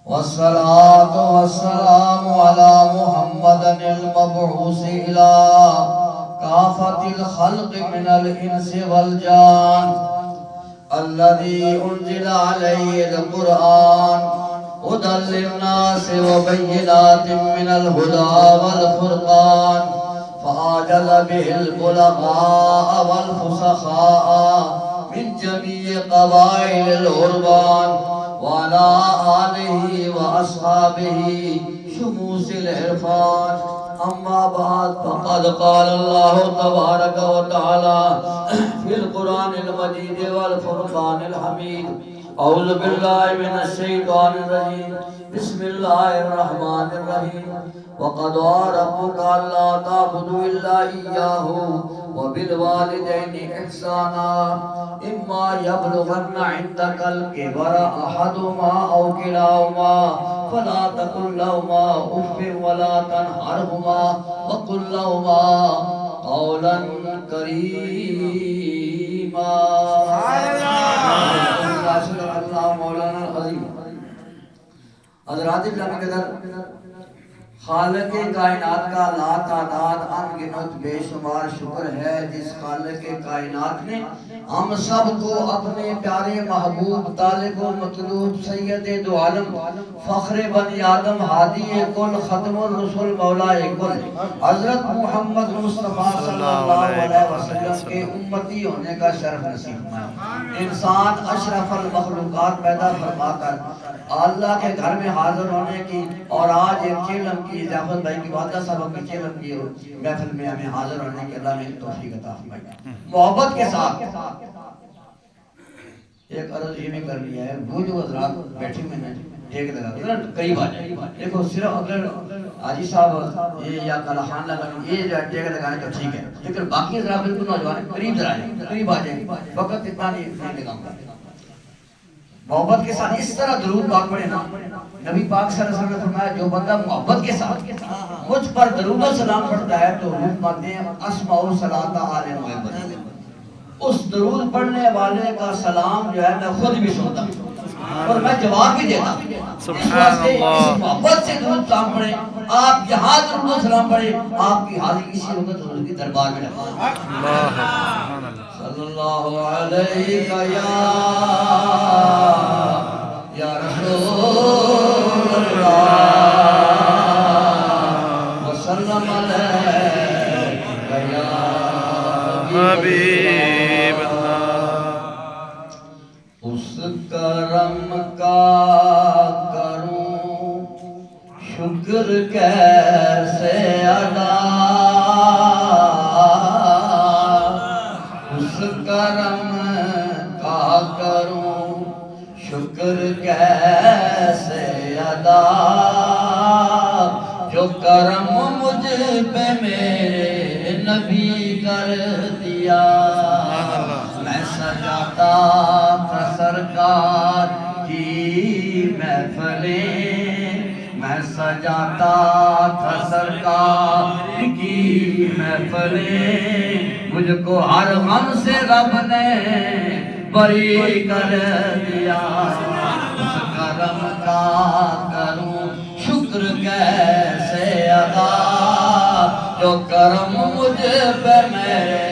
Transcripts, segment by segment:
والصلاة والسلام على محمد المبعوث إلى كافة الخلق من الإنس والجان الذي أنزل عليه القرآن هدى للناس وبينات من الهدى والفرقان فعاجل به البلغاء والفصحاء من جميع قبائل العربان وعلى آله وأصحابه شموس العرفان أما بعد فقد قال الله تبارك وتعالى في القرآن المجيد والفرقان الحميد أعوذ بالله من الشيطان الرجيم بسم الله الرحمن الرحيم وقضى ربك ألا تعبدوا إلا إياه وبالوالدين إحسانا إما يبلغن عندك الكبر أحدهما أو كلاهما فلا تقل لهما أف ولا تنهرهما وقل لهما قولا كريما. اللہ مولانا العظیم حضرات اکرام کے در خالق کائنات کا لا تعداد انگنت بے شمار شکر ہے جس خالق کائنات نے ہم سب کو اپنے پیارے محبوب طالب و مطلوب سید دو عالم فخر بنی آدم ہادی کل ختم الرسول مولا کل حضرت محمد مصطفیٰ صلی اللہ علیہ وسلم کے امتی ہونے کا شرف نصیب فرمایا. انسان اشرف المخلوقات پیدا فرما کر اللہ کے گھر میں حاضر ہونے کی اور آج ایک چیلم کی ضیافت بھائی کی وعدہ صاحب کی چیلم کی محفل میں ہمیں حاضر ہونے کی اللہ نے توفیق عطا فرمائی. محبت کے ساتھ ایک عرض یہ بھی کر لیا ہے وہ جو حضرات بیٹھے میں نے ٹیک لگا قریب آ جائے دیکھو صرف اگر حاجی صاحب یہ یا کلحان لگا یہ ٹیک لگانے تو ٹھیک ہے لیکن باقی حضرات بالکل نوجوان قریب ذرا آئیں قریب آ جائیں وقت اتنا نہیں لگاؤں گا. محبت کے ساتھ اس طرح درود پاک پڑھے نا نبی پاک صلی اللہ علیہ وسلم نے فرمایا جو بندہ محبت کے ساتھ مجھ پر درود و سلام پڑھتا ہے تو روح پاتے ہیں اسماء و صلاۃ آل محمد. اس درود پڑھنے والے کا سلام جو ہے میں خود بھی سنتا ہوں اور میں جواب بھی دیتا ہوں. سبحان اللہ. محبت سے درود سلام پڑھیں آپ یہاں درود و سلام پڑھیں آپ کی حاضری اسی وقت حضور کی دربار میں رکھیں. صلی اللہ علیہ یا رسول اللہ وسلم علیہ یا حبیب اللہ. اس کرم کا کروں شکر کیسے ادا اس کرم کا کروں شکر کیسے ادا جو کرم مجھ پہ میرے نبی کر دیا. میں سجاتا تھا سرکار کی محفلیں میں سجاتا تھا سرکار کی محفلیں مجھ کو ہر غم سے رب نے بری کر دیا. اس کرم کا کروں شکر کیسے ادا جو کرم مجھ پہ میرے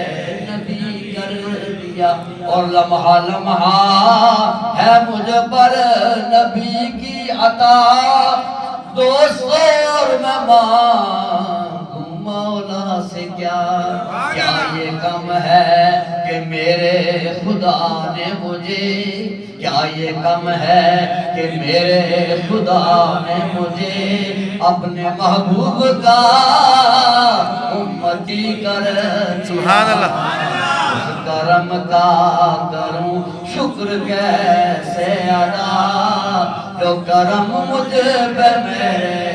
نبی کر دیا. اور لمحہ لمحہ ہے مجھ پر نبی کی عطا دوست اور میں مانگوں مولا سے کیا یہ کم ہے کہ میرے خدا نے مجھے کیا یہ کم ہے کہ میرے خدا نے مجھے اپنے محبوب کا امتی کر سبحان اللہ. اس کرم کا کروں شکر کیسے ادا جو کرم مجھ پہ میرے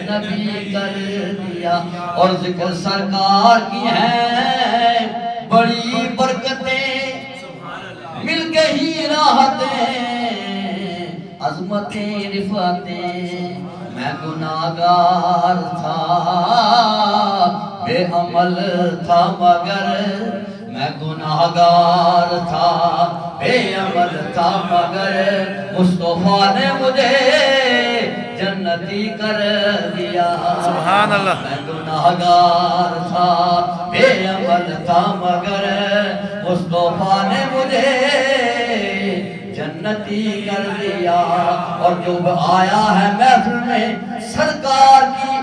نبی کر دیا. اور ذکر سرکار کی ہیں بڑی برکتیں مل کے ہی راحتیں عظمتیں رفعتیں. میں گناہگار تھا بے عمل تھا مگر میں گناہگار تھا بے عمل تھا مگر مصطفیٰ نے مجھے جنتی کر دیا سبحان اللہ میں گناہگار تھا بے عمل تھا مگر مصطفیٰ نے مجھے جنتی کر دیا اور جو آیا ہے محفل میں سرکار کی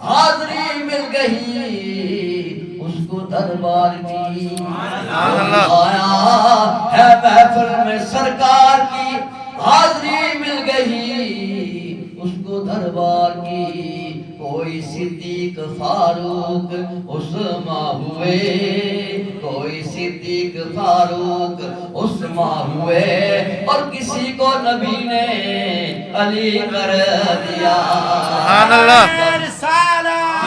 حاضری مل گئی اس کو دربار کی آیا ہے محفل میں سرکار کی حاضری مل گئی اس کو دربار کی کوئی صدیق فاروق عثمان ہوئے کوئی صدیق فاروق عثمان ہوئے اور کسی کو نبی نے علی کر دیا سبحان اللہ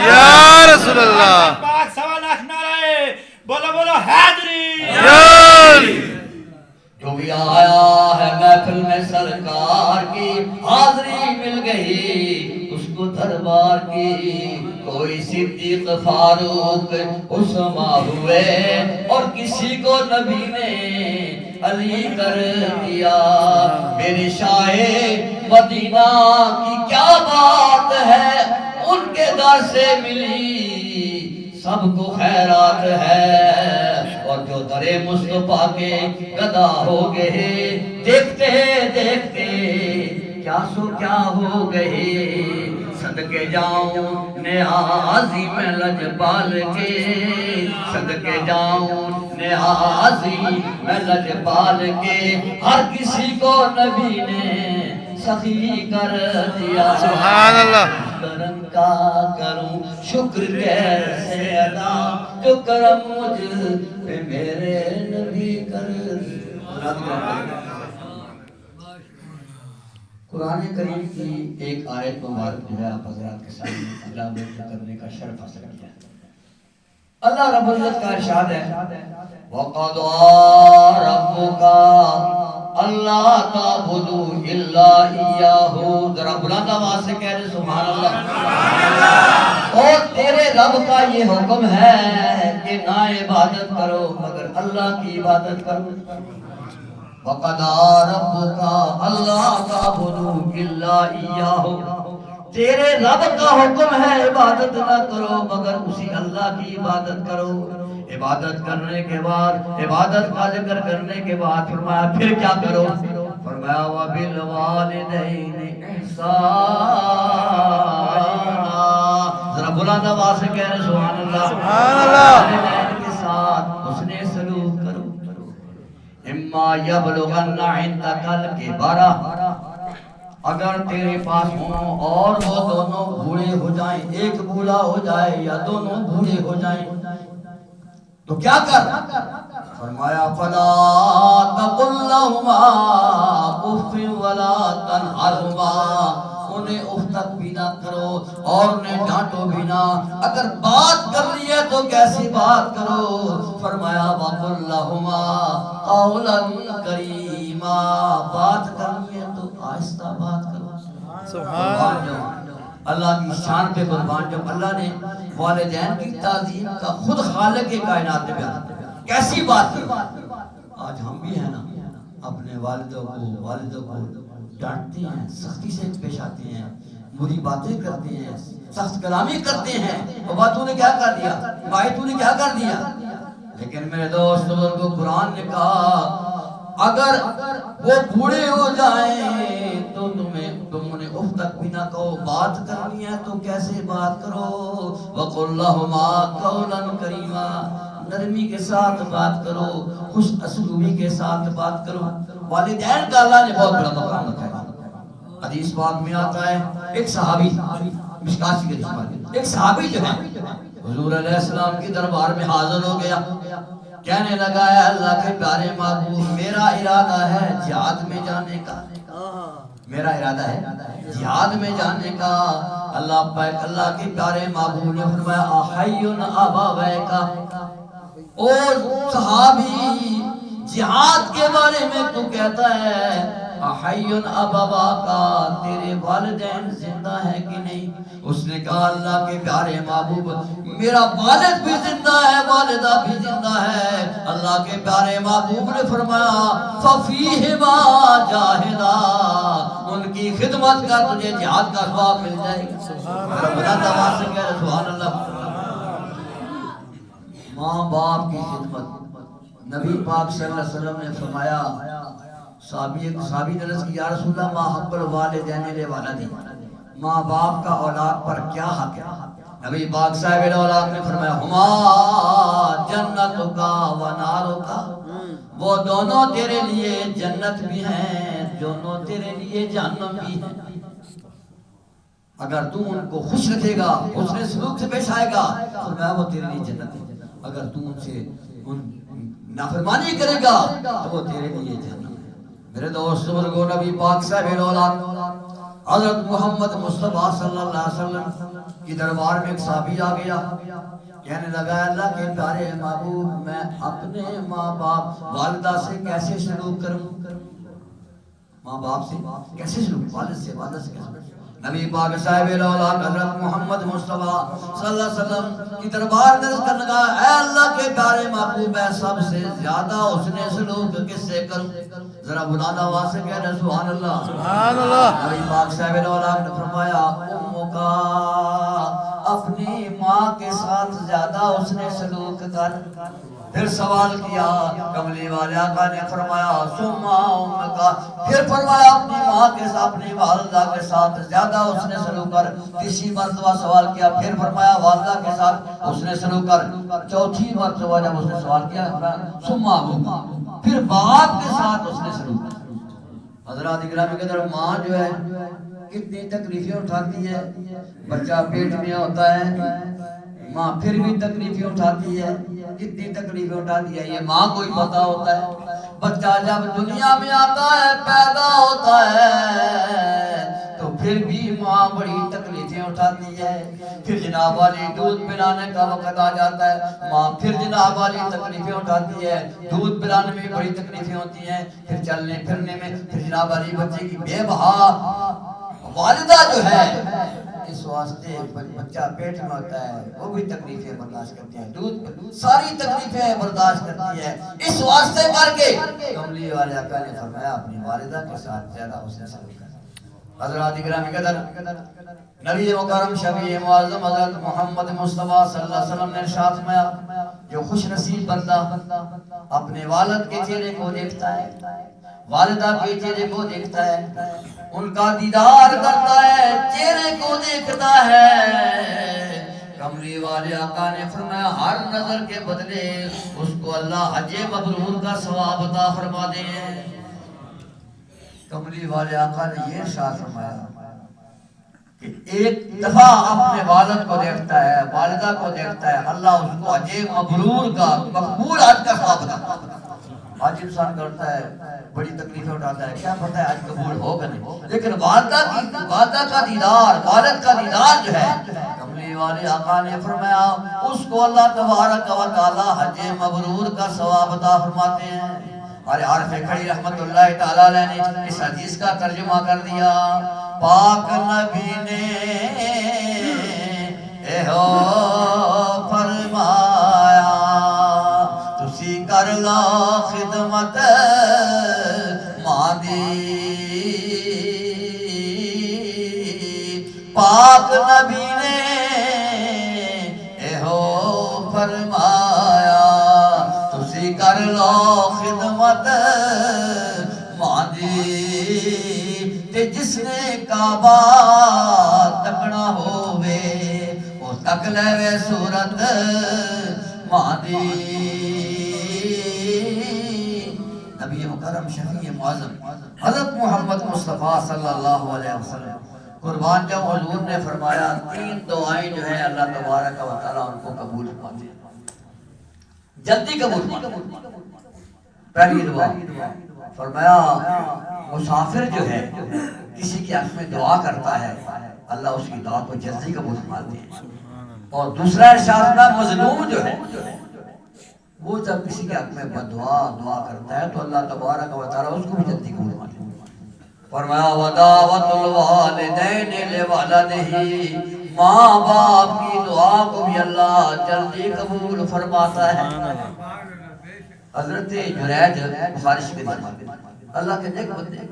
یا رسول اللہ پاک سوا لاکھ نعرہ بولو بولو حیدری جو بھی آیا ہے محفل میں سرکار کی حاضری مل گئی اس کو دربار کی کوئی صدیق فاروق عثمان ہوئے اور کسی کو نبی نے علی کر دیا میرے شاہ مدینہ کی کیا بات ہے ان کے در سے ملی سب کو خیرات ہے اور جو در مصطفیٰ کے گدا ہو گئے دیکھتے دیکھتے کیا سو کیا ہو گئے صدقے جاؤں نیازی میں لجپال کے صدقے جاؤں نیازی میں لجپال کے ہر کسی کو نبی نے سخی کر دیا سبحان اللہ کرم کا کروں شکر کیسے ادا جو کرم مجھ پہ میرے نبی کر قرآن کریم کی ایک آیت مبارک جو ہے آپ حضرات کے سامنے تلاوت کرنے کا شرف حاصل کیا اللہ رب العزت کا ارشاد ہے وَقَضَىٰ رَبُّكَ اللہ تعبدوا الا اياه ذرا بلند آواز سے کہہ رہے سبحان اللہ اور تیرے رب کا یہ حکم ہے کہ نہ عبادت کرو مگر اللہ کی عبادت کرو وَقَضَىٰ رَبُّكَ اللہ تعبدوا الا اياه تیرے رب کا حکم ہے عبادت نہ کرو مگر اسی اللہ کی عبادت کرو عبادت کرنے کے بعد عبادت کا ذکر کرنے کے بعد فرمایا پھر کیا کرو فرمایا وَبِالْوَالِدَيْنِ إِحْسَانًا ذرا بلند آواز سے کہہ رہے سبحان اللہ والدین کے ساتھ حسن سلوک کرو اما یبلغن عندک الکبر اگر تیرے پاس ہوں اور وہ دونوں بوڑھے ہو جائیں ایک بوڑھا ہو جائے یا دونوں بوڑھے ہو جائیں تو کیا کر فرمایا فلا تقل لهما اف ولا تنهرهما انہیں اف تک بھی نہ کرو اور انہیں ڈانٹو بھی نہ اگر بات کر لی ہے تو کیسی بات کرو فرمایا وقل لهما قولا کریما بات کرنی ہے تو آہستہ بات کرو سبحان اللہ کی شان پہ قربان جب اللہ نے والدین کی تعظیم کا خود خالق کائنات میں بیان کیسی بات کی آج ہم بھی ہیں نا اپنے والدوں کو ڈانٹتے ہیں سختی سے پیش آتے ہیں بری باتیں کرتے ہیں سخت کلامی کرتے ہیں بابا تو نے کیا کر دیا بھائی تو نے کیا کر دیا لیکن میرے دوست بزرگوں قرآن نے کہا اگر وہ بوڑھے ہو جائیں تو تم انہیں اف تک بھی نہ کہو بات کرنی ہے تو کیسے بات کرو وَقُلْ لَهُمَا قَوْلًا كَرِيمًا نرمی کے ساتھ بات کرو خوش اسلوبی کے ساتھ بات کرو والدین کا اللہ نے بہت بڑا مقام رکھا ہے حدیث پاک میں آتا ہے ایک صحابی مشکات کی حدیث پاک ایک صحابی جو ہے حضور علیہ السلام کی دربار میں حاضر ہو گیا کہنے لگا ہے اللہ کے پیارے محبوب میرا ارادہ ہے جہاد میں جانے کا میرا ارادہ ہے جہاد میں جانے کا اللہ پاک اللہ کے پیارے محبوب نے فرمایا احیّن ابویکا او صحابی جہاد کے بارے میں تو کہتا ہے احیّن ابویکا تیرے والدین زندہ ہیں کہ نہیں اس نے کہا اللہ کے پیارے محبوب میرا والد بھی زندہ ہے والدہ بھی زندہ ہے اللہ کے پیارے محبوب نے فرمایا فَفِيهِمَا جَاهِدًا ان کی خدمت کا تجھے جہاد کا ثواب مل جائے گا بلند آواز سے کہہ رہے سبحان اللہ ماں باپ کی خدمت نبی پاک صلی اللہ علیہ وسلم نے فرمایا صحابی نے عرض کی یا رسول اللہ ما حق الوالدین لولدی ماں باپ کا اولاد پر کیا حق ہے نبی پاک صاحب اولاد نے فرمایا ہما جنت کا و نار کا وہ دونوں تیرے لیے جنت بھی ہیں دونوں تیرے لیے جہنم بھی ہیں اگر تو ان کو خوش رکھے گا حسن سلوک سے پیش آئے گا فرمایا وہ تیرے لیے جنت ہے اگر تو ان سے نافرمانی کرے گا تو وہ تیرے لیے جہنم ہے میرے دوست بزرگوں نبی پاک صاحب اولاد حضرت محمد مصطفیٰ صلی اللہ علیہ وسلم کی دربار میں ایک صحابی آ گیا کہنے لگا اللہ کے پیارے محبوب میں اپنے ماں باپ والدہ سے کیسے سلوک کروں ماں باپ سے کیسے سلوک والد سے والدہ سے کیسے نبی پاک صاحب اولاد حضرت محمد مصطفیٰ صلی اللہ علیہ وسلم کی دربار میں کرنے لگا اے اللہ کے پیارے محبوب میں سب سے زیادہ حسن سلوک کس سے کروں ذرا بلند آواز سے کہہ رہے سبحان اللہ سبحان اللہ نبی پاک صاحب اولاد نے فرمایا اموں کا اپنی ماں کے ساتھ زیادہ حسن سلوک کر پھر سوال کیا کملی والے آقا نے فرمایا سما ام کا پھر فرمایا اپنی ماں کے ساتھ اپنی والدہ کے ساتھ زیادہ حسن سلوک کر تیسری مرتبہ سوال کیا پھر فرمایا والدہ کے ساتھ حسن سلوک کر چوتھی مرتبہ جب اس نے سوال کیا سما ام پھر باپ کے ساتھ حسن سلوک کر حضرات اکرام کے در ماں جو ہے کتنی تکلیفیں اٹھاتی ہے بچہ پیٹ میں ہوتا ہے ماں پھر بھی تکلیفیں اٹھاتی ہے کتنی تکلیفیں اٹھاتی ہے یہ ماں کو ہی پتہ ہوتا ہے بچہ جب دنیا میں آتا ہے پیدا ہوتا ہے تو پھر بھی ماں بڑی تکلیفیں اٹھاتی ہے پھر جناب والی دودھ پلانے کا وقت آ جاتا ہے ماں پھر جناب والی تکلیفیں اٹھاتی ہے دودھ پلانے میں بڑی تکلیفیں ہوتی ہیں پھر چلنے پھرنے میں پھر جناب والی بچے کی بے بہا والدہ جو ہے اس واسطے بچہ پیٹ میں ہوتا ہے وہ بھی تکلیفیں برداشت کرتی ہے دودھ ساری تکلیفیں برداشت کرتی ہے اس واسطے کر کے کملی والے آقا نے فرمایا اپنی والدہ کے ساتھ زیادہ حسن سلوک کرنا حضرات گرامی قدر نبی مکرم شفیع معظم حضرت محمد مصطفیٰ صلی اللہ علیہ وسلم نے ارشاد فرمایا جو خوش نصیب بندہ اپنے والد کے چہرے کو دیکھتا ہے والدہ کے چہرے کو دیکھتا ہے ان کا دیدار کرتا ہے چہرے کو دیکھتا ہے کملی والے آقا نے فرمایا ہر نظر کے بدلے اس کو اللہ حج مبرور کا ثواب عطا فرما دے کملی والے آقا نے یہ ارشاد فرمایا کہ ایک دفعہ اپنے والد کو دیکھتا ہے والدہ کو دیکھتا ہے اللہ اس کو حج مبرور کا مقبول حج کا ثواب عطا فرما دے آج انسان کرتا ہے بڑی تکلیفیں اٹھاتا ہے کیا پتہ ہے آج قبول ہوگا نہیں لیکن والدہ کا دیدار والد کا دیدار جو ہے کملی والے آقا نے فرمایا اس کو اللہ تبارک و تعالی حج مبرور کا ثواب عطا فرماتے ہیں اور عارف کھڑی رحمت اللہ تعالی علیہ نے اس حدیث کا ترجمہ کر دیا پاک نبی نے اے ہو فرمایا تسی کر لا خدمت مادی پاک نبی نے اے ہو فرمایا تسی کر لو خدمت مادی تے جس نے کعبہ تکنا ہووے وہ تک لے وے صورت مادی نبی مکرم شفیع معظم حضرت محمد مصطفیٰ صلی اللہ علیہ وسلم قربان جب حضور نے فرمایا 3 دعائیں جو ہے اللہ تبارک و تعالیٰ ان کو قبول فرماتے ہیں جلدی قبول فرماتے ہیں پہلی دعا فرمایا مسافر جو ہے کسی کے حق میں دعا کرتا ہے اللہ اس کی دعا کو جلدی قبول فرماتے ہیں اور دوسرا ارشاد مظلوم جو ہے وہ جب کسی کے حق میں دعا کرتا ہے تو اللہ تبارک و تعالیٰ اس کو بھی جلدی قبول فرماتے ہیں فرمایا ودعوت الوالدین لولدہ ماں باپ کی دعا کو بھی اللہ جلدی قبول فرماتا ہے حضرت جریج بخاری شریف اللہ کے نیک بندے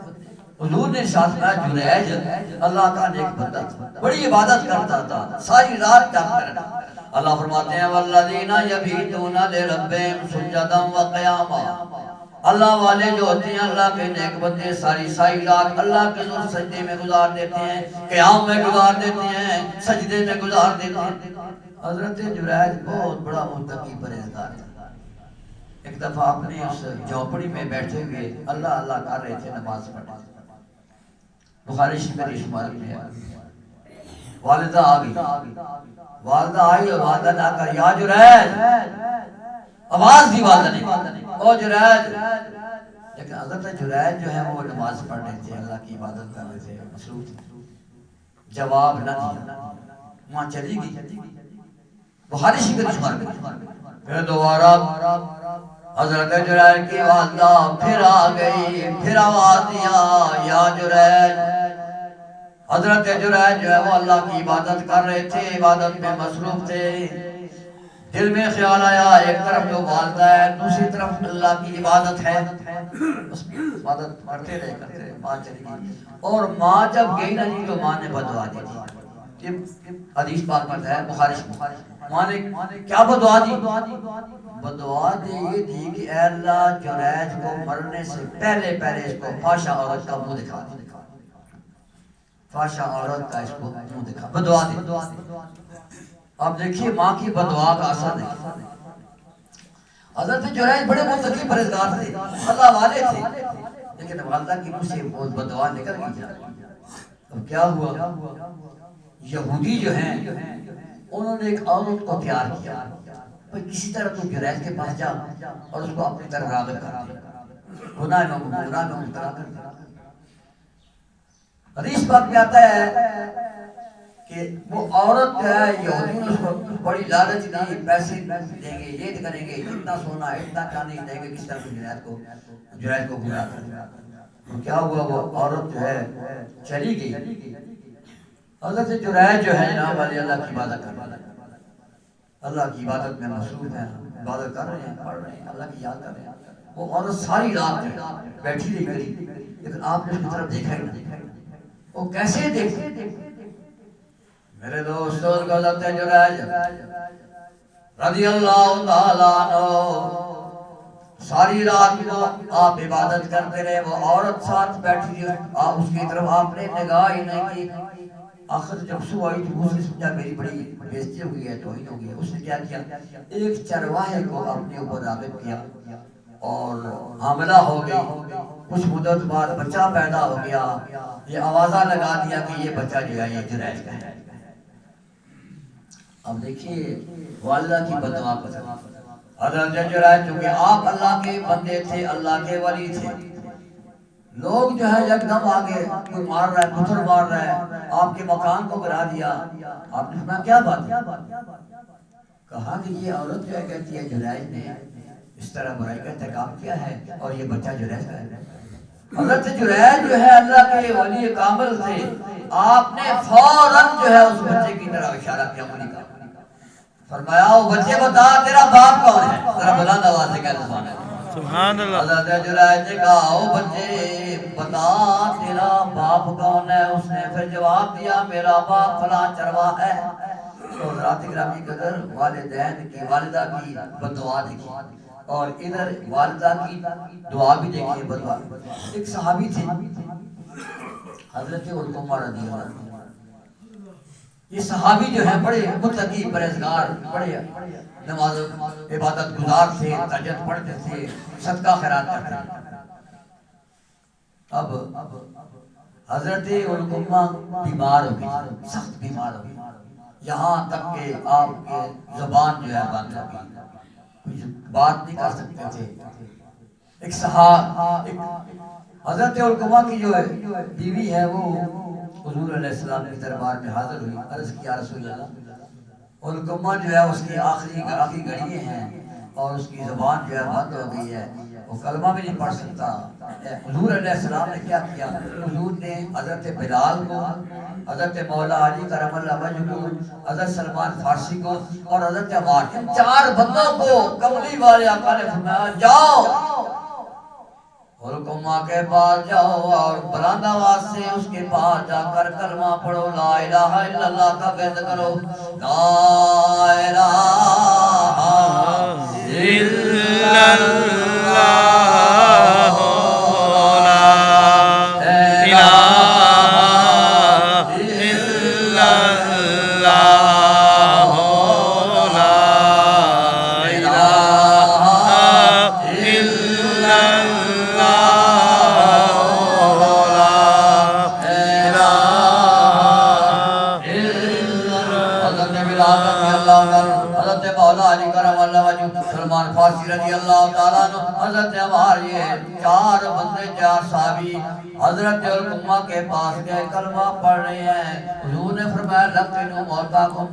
حضور نے ارشاد فرمایا جریج اللہ کا نیک بندہ بڑی عبادت کرتا تھا، ساری رات جاگتا رہتا۔ اللہ فرماتے ہیں والذین یبیتون لربہم سجدا وقیاما، اللہ والے جو ہوتے ہیں اللہ کے نیک بندے ساری رات اللہ کے حضور سجدے میں گزار دیتے ہیں، قیام میں گزار دیتے ہیں، سجدے میں گزار دیتے ہیں۔ حضرت جریج بہت بڑا متقی پرہیزگار تھا۔ ایک دفعہ اپنے اس جھونپڑی میں بیٹھے ہوئے اللہ اللہ کر رہے تھے، نماز پڑھنے، بخاری شریف میں ہے، والدہ آ گئی، والدہ آئی اور والدہ نے کہا یا جریج، آواز دی والدہ نے، او جریج، لیکن حضرت جریج جو ہے وہ نماز پڑھ رہے تھے، اللہ کی عبادت کر رہے تھے، مصروف تھے، جواب نہ دیا، وہاں چلی گئی، بخاری شریف میں پھر دوبارہ حضرت جریج کی والدہ پھر آ گئی، پھر آواز دیا یا جریج۔ حضرت جریج جو ہے وہ اللہ کی عبادت کر رہے تھے، عبادت میں مصروف تھے، دل میں خیال آیا ایک طرف جو والدہ ہے دوسری طرف اللہ کی عبادت ہے، اس میں عبادت کرتے رہے، ماں چلی گئی، اور ماں جب گئی نا جی تو ماں نے بدعا دی تھی، حدیث پاک میں ہے بخاری میں، ماں نے کیا بدعا دی؟ بدعا دی یہ دی کہ اے اللہ جریج کو مرنے سے پہلے اس کو فحشہ عورت کا منہ دکھا دی، فحشہ عورت کا اس کو منہ دکھا، بدعا دی۔ اب دیکھیے ماں کی بدعا کا اثر دیکھیے۔ حضرت جریج بڑے متقی پرہیزگار تھے، اللہ والے تھے، لیکن والدہ کی منہ سے بہت بدعا نکل گئی۔ اب کیا ہوا؟ یہودی جو ہیں انہوں نے ایک عورت کو تیار کیا، کسی طرح تو جریج کے پاس جا اور اس کو اپنی طرف راغب کر دیا، گناہ میں مبتلا کر دیا۔ حدیث پاک میں آتا ہے کہ وہ عورت جو ہے یہودی نے اس کو بڑی لالچ دی، پیسے دیں گے، یہ کریں گے، اتنا سونا اتنا چاندی دیں گے، کس طرح جریج کو گمراہ کر دیا۔ تو کیا ہوا؟ وہ عورت جو ہے چلی گئی۔ حضرت جریج جو ہے جناب علی اللہ کی عبادت کر رہے ہیں، اللہ کی عبادت میں مصروف ہیں، عبادت کر رہے ہیں، پڑھ رہے ہیں، اللہ کی یاد کر رہے ہیں۔ وہ عورت ساری رات بیٹھی رہی گئی، لیکن آپ نے اس کی طرف دیکھا ہی نہیں۔ وہ کیسے دیکھے؟ میرے دوستوں کو حضرت جریج رضی اللہ تعالیٰ عنہ ساری رات کو آپ عبادت کرتے رہے، وہ عورت ساتھ بیٹھی تھی، اس کی طرف آپ نے نگاہ ہی نہیں کی۔ آخر جب صبح آئی تو اس نے سمجھا میری بڑی بےزتی ہو گئی ہے، توہین ہو گئی ہے۔ اس نے کیا کیا؟ ایک چرواہے کو اپنے اوپر راغب کیا اور حاملہ ہو گئی، کچھ مدت بعد بچہ پیدا ہو گیا، یہ آوازہ لگا دیا کہ یہ بچہ جو ہے یہ جریج کا ہے۔ اب دیکھیے والدہ کی بدعا کو، حضرت جریج چونکہ آپ اللہ کے بندے تھے، اللہ کے ولی تھے، لوگ جو ہے یکدم آگے کوئی مار رہا ہے، پتھر مار رہا ہے، آپ کے مکان کو گرا دیا۔ آپ نے سنا کیا بات ہے؟ کہا کہ یہ عورت جو ہے کہتی ہے جریج نے اس طرح برائی کا ارتکاب کیا ہے اور یہ بچہ جریج کا ہے۔ حضرت جریج جو ہے اللہ کے ولی کامل تھے، آپ نے فوراً جو ہے اس بچے کی طرف اشارہ کیا، منی کا فرمایا وہ بچے بتا تیرا باپ کون ہے؟ ذرا بلند آواز سے کہہ سبحان اللہ۔ سبحان اللہ۔ حضرت جریج نے کہا او بچے بتا تیرا باپ کون ہے؟ اس نے پھر جواب دیا میرا باپ فلاں چرواہ ہے۔ تو حضرات گرامی قدر والدین کی والدہ کی بدعا دیکھی اور ادھر والدہ کی دعا بھی دیکھیے، بدعا۔ ایک صحابی تھے حضرت علقمہ رضی اللہ عنہ، یہ صحابی جو ہیں بڑے متقی پرہیزگار، بڑے نماز عبادت گزار تھے، تہجد پڑھتے تھے، صدقہ خیرات کرتے تھے۔ اب حضرت علقمہ بیمار ہو گئی، سخت بیمار ہو گئی، یہاں تک کہ آپ کے زبان جو ہے بند ہو گئی، کچھ بات نہیں کر سکتے تھے۔ ایک صحابی حضرت علقمہ کی جو بیوی ہے وہ حضور علیہ السلام کی دربار میں حاضر ہوئی، عرض کیا رسول اللہ علقمہ جو ہے اس کی آخری گھڑیے ہیں اور اس کی زبان جو ہے بند ہو گئی ہے، وہ کلمہ بھی نہیں پڑھ سکتا۔ حضور علیہ السلام نے کیا کیا؟ حضور نے حضرت بلال کو، حضرت مولا علی کرم اللہ وجہ کو، حضرت سلمان فارسی کو اور حضرت عمار، ان چار بندوں کو کملی والے آقا نے فرمایا جاؤ علقمہ کے پاس جاؤ اور بلند آواز سے اس کے پاس جا کر کلمہ پڑھو، لا الہ الا اللہ کا بیعت کرو، لا الہ الا اللہ، سلمان فارسی رضی اللہ تعالیٰ عنہ، حضرت عمار، یہ چار بندے، چار صحابی حضرت علقمہ کے پاس گئے، کلمہ پڑھ رہے ہیں۔ حضور نے فرمایا لقنوا موتاکم،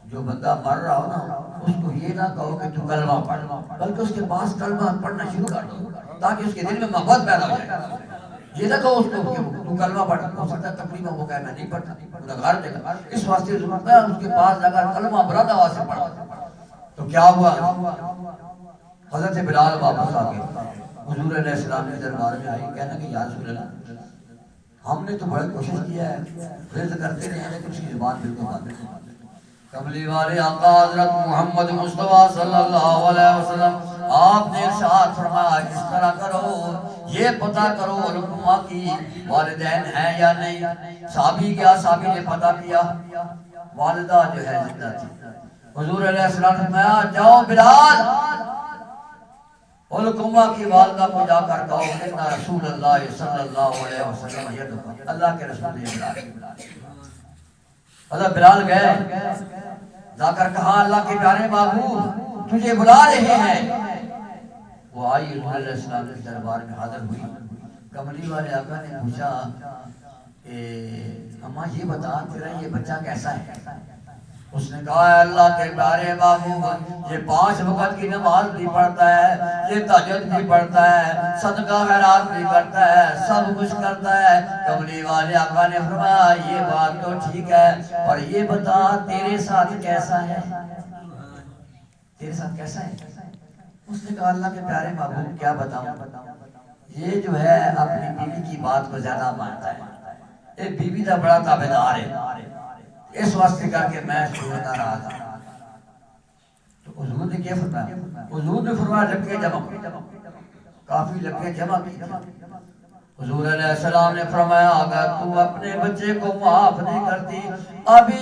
جو بندہ مر رہا ہو نا اس کو یہ نہ کہو کہ تو کلمہ پڑھ، بلکہ اس کے پاس کلمہ پڑھنا شروع کر دو تاکہ اس کے دل میں محبت پیدا ہو جائے۔ یہ نہ کہو اس کو کہ تو کلمہ پڑھ، ہو سکتا ہے تقریبا وہ کہے میں نہیں پڑھتا، گنہگار دے گا، اس واسطے ضرورت ہے اس کے پاس جا کر کلمہ بلند آواز سے پڑھا۔ تو کیا ہوا؟ حضرت بلال واپس آ گئے، حضور علیہ السلام کے دربار میں آئی، کہنا کہ یا رسول اللہ، ہم نے تو بڑی کوشش کیا ہے، رزق کرتے رہے ہیں لیکن اس کی زبان بالکل بند ہے۔ کملی والے آقا حضرت محمد مصطفیٰ صلی اللہ علیہ وسلم، آپ نے ارشاد فرمایا اس طرح کرو، یہ پتہ کرو علقمہ کی والدین ہیں یا نہیں۔ صحابی گیا، صحابی نے پتہ کیا، والدہ جو ہے زندہ تھی۔ حضور علیہ السلام نے فرمایا جاؤ بلال، علقمہ کی والدہ کو جا کر کہو ان رسول اللہ صلی اللہ علیہ وسلم یدعو، اللہ کے رسول نے بلایا۔ حضرت بلال گئے، جا کر کہا اللہ کے پیارے محبوب تجھے بلا رہے ہیں۔ وہ آئی، حضور علیہ السلام کے دربار میں حاضر ہوئی۔ کملی والے آقا نے پوچھا اماں یہ بتا تیرا یہ بچہ کیسا ہے؟ اس نے کہا ہے اللہ کے پیارے محبوب یہ 5 وقت کی نماز بھی پڑھتا ہے، یہ تہجد بھی پڑھتا ہے، صدقہ خیرات بھی کرتا ہے، سب کچھ کرتا ہے۔ کملی والے آقا نے فرمایا یہ بات تو ٹھیک ہے، اور یہ بتا تیرے ساتھ کیسا ہے، تیرے ساتھ کیسا ہے؟ اس نے کہا اللہ کے پیارے محبوب کیا بتاؤں، یہ جو ہے اپنی بیوی کی بات کو زیادہ مانتا ہے، ایک بیوی کا بڑا تابعدار ہے، اس واسطے کر کے میں سنتا رہا تھا۔ تو حضور نے کیا فرمایا؟ حضور نے فرمایا لکھے جمع، کافی لکھے جمع کی۔ حضور علیہ السلام نے فرمایا اگر تو اپنے بچے کو معاف نہیں کرتی ابھی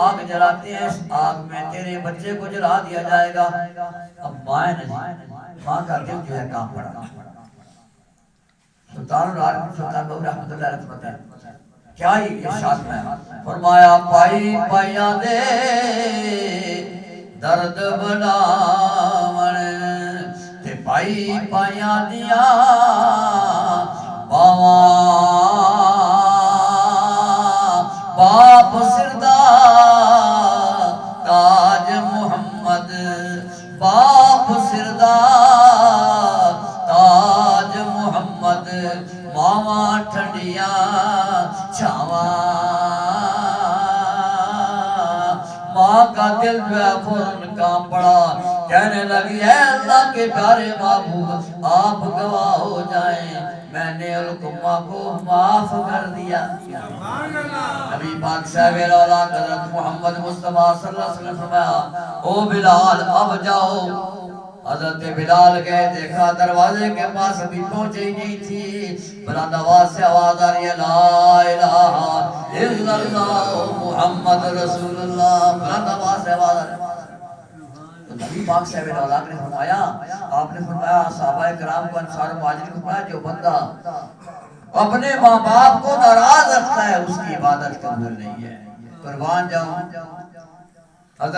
آگ جلاتے ہیں، اس آگ میں تیرے بچے کو جلا دیا جائے گا۔ اب مائیں نہیں، ماں کا دل جو ہے کام پڑا۔ سلطان العارفین سلطان بہو رحمت اللہ علیہ فرماتے ہیں کیا ہی ارشاد میں فرمایا پائی پائیاں دے درد بلاون تے پائی پائیاں دیاں باواں باپ سردا تاج محمد باپ سردا تاج محمد ماواں ٹھنڈیاں چھاواں ماں کا دل جو ہے فوراً کام پڑا کہنے لگی اے اللہ کے پیارے محبوب آپ گواہ ہو جائیں میں نے علقمہ کو معاف کر دیا۔ نبی پاک صاحب الاولاد حضرت محمد مصطفیٰ صلی اللہ علیہ وسلم فرمایا او بلال اب جاؤ۔ حضرت بلال گئے دیکھا دروازے کے پاس ابھی پہنچے ہی نہیں تھی، بلند آواز سے آواز آ رہی ہے لا الہ الا اللہ محمد رسول اللہ، بلند آواز سے آواز آ رہی ہے۔ تو نبی پاک صاحب الاولاد نے فرمایا آپ نے فرمایا صحابہ کرام کو انصار مہاجرین کو فرمایا جو بندہ اپنے ماں باپ کو ناراض رکھتا ہے اس کی عبادت قبول نہیں ہے۔ قربان جاؤں حضرت